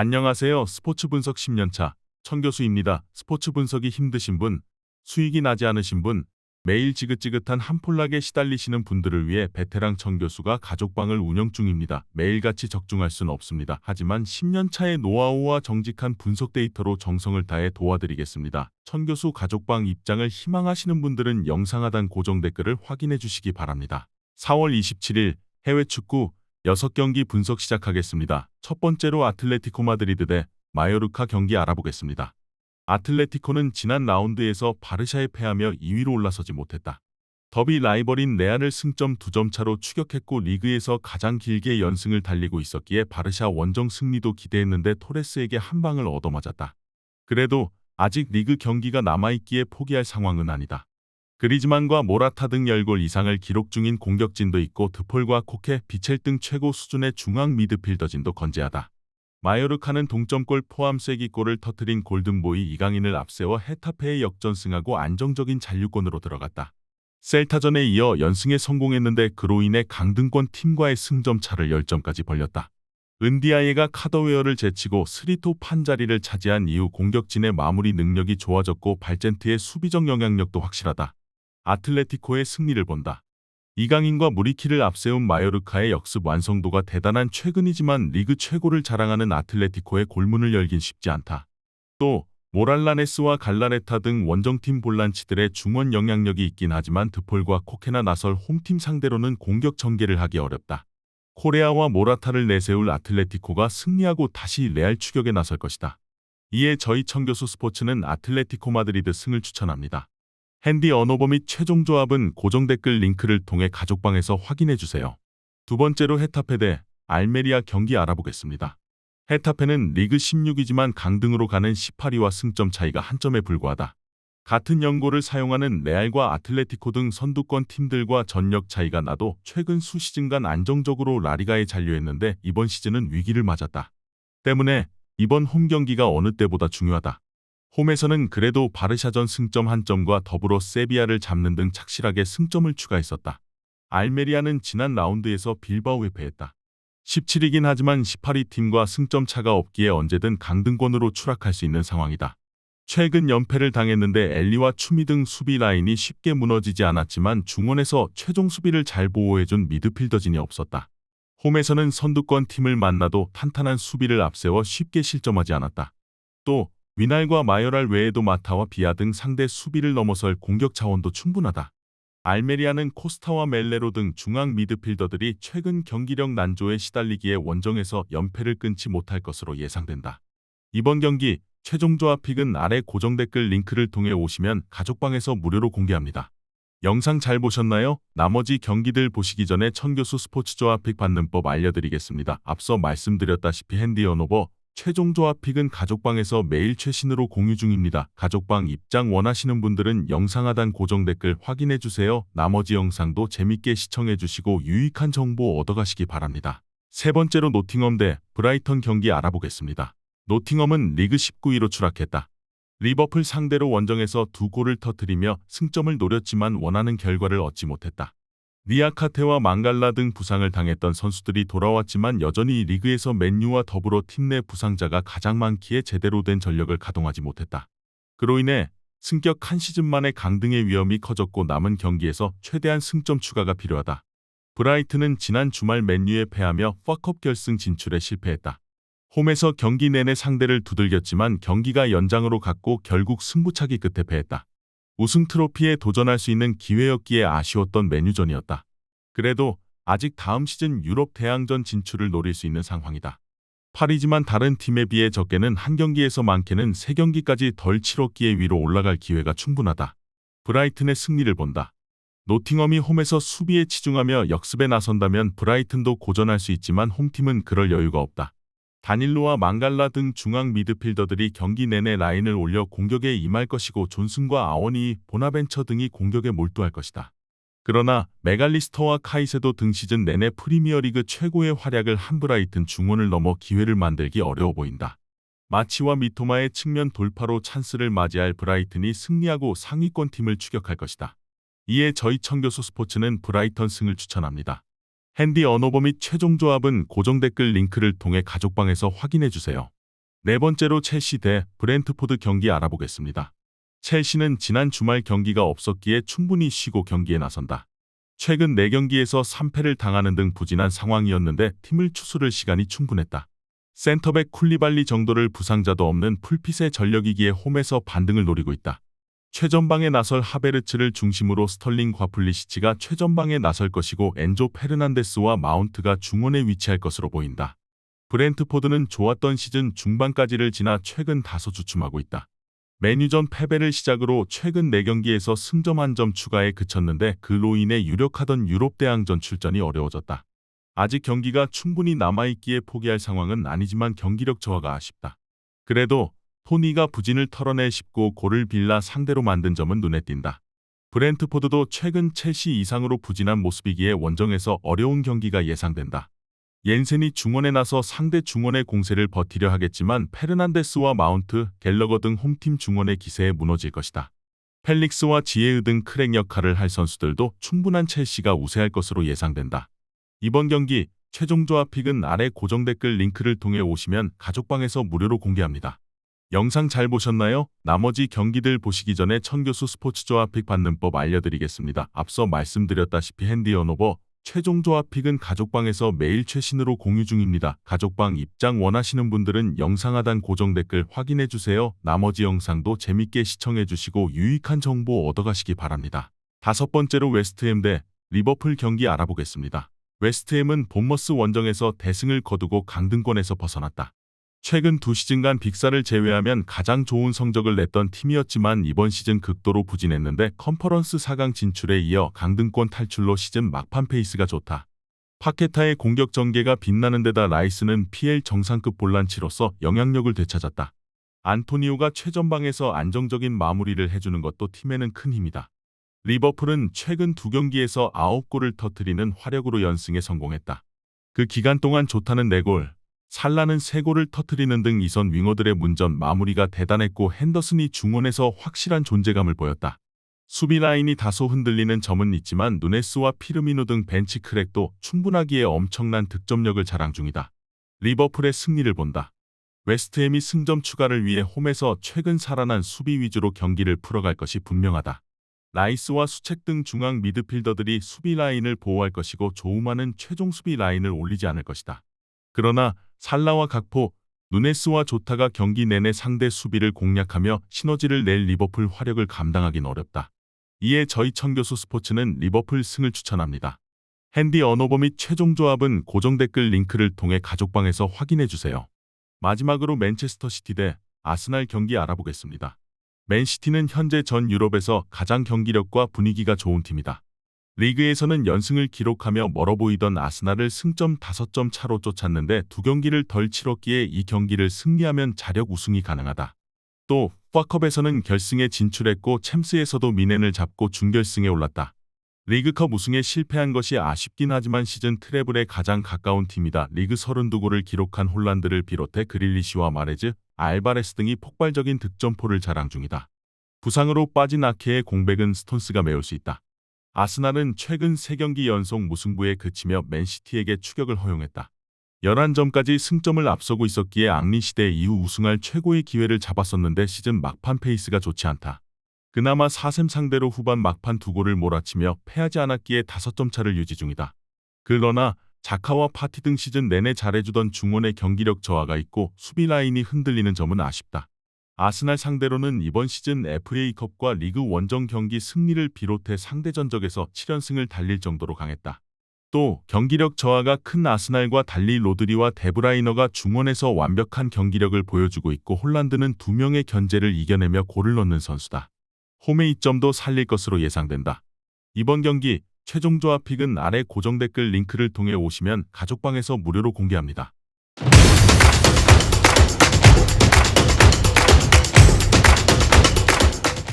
안녕하세요. 스포츠 분석 10년차 천교수입니다. 스포츠 분석이 힘드신 분, 수익이 나지 않으신 분, 매일 지긋지긋한 한폴락에 시달리시는 분들을 위해 베테랑 천교수가 가족방을 운영 중입니다. 매일같이 적중할 수는 없습니다. 하지만 10년차의 노하우와 정직한 분석 데이터로 정성을 다해 도와드리겠습니다. 천교수 가족방 입장을 희망하시는 분들은 영상 하단 고정 댓글을 확인해 주시기 바랍니다. 4월 27일 해외 축구 6경기 분석 시작하겠습니다. 첫 번째로 아틀레티코 마드리드 대 마요르카 경기 알아보겠습니다. 아틀레티코는 지난 라운드에서 바르샤에 패하며 2위로 올라서지 못했다. 더비 라이벌인 레알을 승점 2점 차로 추격했고 리그에서 가장 길게 연승을 달리고 있었기에 바르샤 원정 승리도 기대했는데 토레스에게 한 방을 얻어맞았다. 그래도 아직 리그 경기가 남아있기에 포기할 상황은 아니다. 그리즈만과 모라타 등 10골 이상을 기록 중인 공격진도 있고 드폴과 코케, 비첼 등 최고 수준의 중앙 미드필더진도 건재하다. 마요르카는 동점골 포함 쐐기골을 터뜨린 골든보이 이강인을 앞세워 헤타페에 역전승하고 안정적인 잔류권으로 들어갔다. 셀타전에 이어 연승에 성공했는데 그로 인해 강등권 팀과의 승점 차를 10점까지 벌렸다. 은디아예가 카더웨어를 제치고 스리토 판자리를 차지한 이후 공격진의 마무리 능력이 좋아졌고 발젠트의 수비적 영향력도 확실하다. 아틀레티코의 승리를 본다. 이강인과 무리키를 앞세운 마요르카의 역습 완성도가 대단한 최근이지만 리그 최고를 자랑하는 아틀레티코의 골문을 열긴 쉽지 않다. 또 모랄라네스와 갈라레타 등 원정팀 볼란치들의 중원 영향력이 있긴 하지만 드폴과 코케나 나설 홈팀 상대로는 공격 전개를 하기 어렵다. 코레아와 모라타를 내세울 아틀레티코가 승리하고 다시 레알 추격에 나설 것이다. 이에 저희 천교수 스포츠는 아틀레티코 마드리드 승을 추천합니다. 핸디 언어버 및 최종 조합은 고정 댓글 링크를 통해 가족방에서 확인해주세요. 두 번째로 헤타페 대 알메리아 경기 알아보겠습니다. 헤타페는 리그 16위지만 강등으로 가는 18위와 승점 차이가 한 점에 불과하다. 같은 연고를 사용하는 레알과 아틀레티코 등 선두권 팀들과 전력 차이가 나도 최근 수시즌간 안정적으로 라리가에 잔류했는데 이번 시즌은 위기를 맞았다. 때문에 이번 홈 경기가 어느 때보다 중요하다. 홈에서는 그래도 바르샤전 승점 1점과 더불어 세비야를 잡는 등 착실하게 승점을 추가했었다. 알메리아는 지난 라운드에서 빌바오에 패했다. 17위긴 하지만 18위 팀과 승점 차가 없기에 언제든 강등권으로 추락할 수 있는 상황이다. 최근 연패를 당했는데 엘리와 추미 등 수비 라인이 쉽게 무너지지 않았지만 중원에서 최종 수비를 잘 보호해준 미드필더진이 없었다. 홈에서는 선두권 팀을 만나도 탄탄한 수비를 앞세워 쉽게 실점하지 않았다. 또 위날과 마요랄 외에도 마타와 비아 등 상대 수비를 넘어설 공격 차원도 충분하다. 알메리아는 코스타와 멜레로 등 중앙 미드필더들이 최근 경기력 난조에 시달리기에 원정에서 연패를 끊지 못할 것으로 예상된다. 이번 경기 최종 조합 픽은 아래 고정 댓글 링크를 통해 오시면 가족방에서 무료로 공개합니다. 영상 잘 보셨나요? 나머지 경기들 보시기 전에 천교수 스포츠 조합 픽 받는 법 알려드리겠습니다. 앞서 말씀드렸다시피 핸디 언어버 최종 조합 픽은 가족방에서 매일 최신으로 공유 중입니다. 가족방 입장 원하시는 분들은 영상 하단 고정 댓글 확인해주세요. 나머지 영상도 재밌게 시청해주시고 유익한 정보 얻어가시기 바랍니다. 세 번째로 노팅엄 대 브라이턴 경기 알아보겠습니다. 노팅엄은 리그 19위로 추락했다. 리버풀 상대로 원정에서 2골을 터뜨리며 승점을 노렸지만 원하는 결과를 얻지 못했다. 니아카테와 망갈라 등 부상을 당했던 선수들이 돌아왔지만 여전히 리그에서 맨유와 더불어 팀 내 부상자가 가장 많기에 제대로 된 전력을 가동하지 못했다. 그로 인해 승격 한 시즌 만에 강등의 위험이 커졌고 남은 경기에서 최대한 승점 추가가 필요하다. 브라이튼은 지난 주말 맨유에 패하며 파컵 결승 진출에 실패했다. 홈에서 경기 내내 상대를 두들겼지만 경기가 연장으로 갔고 결국 승부차기 끝에 패했다. 우승 트로피에 도전할 수 있는 기회였기에 아쉬웠던 맨유전이었다. 그래도 아직 다음 시즌 유럽 대항전 진출을 노릴 수 있는 상황이다. 8위지만 다른 팀에 비해 적게는 한 경기에서 많게는 3경기까지 덜 치렀기에 위로 올라갈 기회가 충분하다. 브라이튼의 승리를 본다. 노팅엄이 홈에서 수비에 치중하며 역습에 나선다면 브라이튼도 고전할 수 있지만 홈팀은 그럴 여유가 없다. 다닐로와 망갈라 등 중앙 미드필더들이 경기 내내 라인을 올려 공격에 임할 것이고 존슨과 아워니, 보나벤처 등이 공격에 몰두할 것이다. 그러나 메갈리스터와 카이세도 등 시즌 내내 프리미어리그 최고의 활약을 한 브라이튼 중원을 넘어 기회를 만들기 어려워 보인다. 마치와 미토마의 측면 돌파로 찬스를 맞이할 브라이튼이 승리하고 상위권 팀을 추격할 것이다. 이에 저희 천교수 스포츠는 브라이턴 승을 추천합니다. 핸디 언어버 및 최종 조합은 고정 댓글 링크를 통해 가족방에서 확인해주세요. 네 번째로 첼시 대 브렌트포드 경기 알아보겠습니다. 첼시는 지난 주말 경기가 없었기에 충분히 쉬고 경기에 나선다. 최근 4경기에서 3패를 당하는 등 부진한 상황이었는데 팀을 추스를 시간이 충분했다. 센터백 쿨리발리 정도를 부상자도 없는 풀핏의 전력이기에 홈에서 반등을 노리고 있다. 최전방에 나설 하베르츠를 중심으로 스털링과 플리시치가 최전방에 나설 것이고 엔조 페르난데스와 마운트가 중원에 위치할 것으로 보인다. 브렌트포드는 좋았던 시즌 중반까지를 지나 최근 다소 주춤하고 있다. 메뉴전 패배를 시작으로 최근 4경기에서 승점 1점 추가에 그쳤는데 그로 인해 유력하던 유럽 대항전 출전이 어려워졌다. 아직 경기가 충분히 남아있기에 포기할 상황은 아니지만 경기력 저하가 아쉽다. 그래도 토니가 부진을 털어내 쉽고 골을 빌라 상대로 만든 점은 눈에 띈다. 브렌트포드도 최근 첼시 이상으로 부진한 모습이기에 원정에서 어려운 경기가 예상된다. 옌센이 중원에 나서 상대 중원의 공세를 버티려 하겠지만 페르난데스와 마운트, 갤러거 등 홈팀 중원의 기세에 무너질 것이다. 펠릭스와 지에으 등 크랙 역할을 할 선수들도 충분한 첼시가 우세할 것으로 예상된다. 이번 경기 최종 조합픽은 아래 고정 댓글 링크를 통해 오시면 가족방에서 무료로 공개합니다. 영상 잘 보셨나요? 나머지 경기들 보시기 전에 천교수 스포츠 조합픽 받는 법 알려드리겠습니다. 앞서 말씀드렸다시피 핸디 언오버 최종 조합픽은 가족방에서 매일 최신으로 공유 중입니다. 가족방 입장 원하시는 분들은 영상 하단 고정 댓글 확인해주세요. 나머지 영상도 재밌게 시청해주시고 유익한 정보 얻어가시기 바랍니다. 5번째로 웨스트햄 대 리버풀 경기 알아보겠습니다. 웨스트햄은 본머스 원정에서 대승을 거두고 강등권에서 벗어났다. 최근 2시즌간 빅사를 제외하면 가장 좋은 성적을 냈던 팀이었지만 이번 시즌 극도로 부진했는데 컨퍼런스 4강 진출에 이어 강등권 탈출로 시즌 막판 페이스가 좋다. 파케타의 공격 전개가 빛나는 데다 라이스는 PL 정상급 볼란치로서 영향력을 되찾았다. 안토니오가 최전방에서 안정적인 마무리를 해주는 것도 팀에는 큰 힘이다. 리버풀은 최근 2경기에서 9골을 터뜨리는 화력으로 연승에 성공했다. 그 기간 동안 조타는 4골, 살라는 3골을 터뜨리는 등 이선 윙어들의 문전 마무리가 대단했고 핸더슨이 중원에서 확실한 존재감을 보였다. 수비 라인이 다소 흔들리는 점은 있지만 누네스와 피르미노 등 벤치 크랙도 충분하기에 엄청난 득점력을 자랑 중이다. 리버풀의 승리를 본다. 웨스트햄이 승점 추가를 위해 홈에서 최근 살아난 수비 위주로 경기를 풀어갈 것이 분명하다. 라이스와 수책 등 중앙 미드필더들이 수비 라인을 보호할 것이고 조우마는 최종 수비 라인을 올리지 않을 것이다. 그러나 살라와 각포, 누네스와 조타가 경기 내내 상대 수비를 공략하며 시너지를 낼 리버풀 화력을 감당하긴 어렵다. 이에 저희 천교수 스포츠는 리버풀 승을 추천합니다. 핸디 언오버 및 최종 조합은 고정 댓글 링크를 통해 가족방에서 확인해주세요. 마지막으로 맨체스터 시티 대 아스날 경기 알아보겠습니다. 맨시티는 현재 전 유럽에서 가장 경기력과 분위기가 좋은 팀이다. 리그에서는 연승을 기록하며 멀어 보이던 아스날을 승점 5점 차로 쫓았는데 2경기를 덜 치렀기에 이 경기를 승리하면 자력 우승이 가능하다. 또 파컵에서는 결승에 진출했고 챔스에서도 미넨을 잡고 준결승에 올랐다. 리그컵 우승에 실패한 것이 아쉽긴 하지만 시즌 트래블에 가장 가까운 팀이다. 리그 32골을 기록한 홀란드를 비롯해 그릴리시와 마레즈, 알바레스 등이 폭발적인 득점포를 자랑 중이다. 부상으로 빠진 아케의 공백은 스톤스가 메울 수 있다. 아스날은 최근 3경기 연속 무승부에 그치며 맨시티에게 추격을 허용했다. 11점까지 승점을 앞서고 있었기에 앙리 시대 이후 우승할 최고의 기회를 잡았었는데 시즌 막판 페이스가 좋지 않다. 그나마 4셈 상대로 후반 막판 2골을 몰아치며 패하지 않았기에 5점 차를 유지 중이다. 그러나 자카와 파티 등 시즌 내내 잘해주던 중원의 경기력 저하가 있고 수비 라인이 흔들리는 점은 아쉽다. 아스날 상대로는 이번 시즌 FA컵과 리그 원정 경기 승리를 비롯해 상대 전적에서 7연승을 달릴 정도로 강했다. 또 경기력 저하가 큰 아스날과 달리 로드리와 데브라이너가 중원에서 완벽한 경기력을 보여주고 있고 홀란드는 2명의 견제를 이겨내며 골을 넣는 선수다. 홈의 이점도 살릴 것으로 예상된다. 이번 경기 최종 조합픽은 아래 고정 댓글 링크를 통해 오시면 가족방에서 무료로 공개합니다.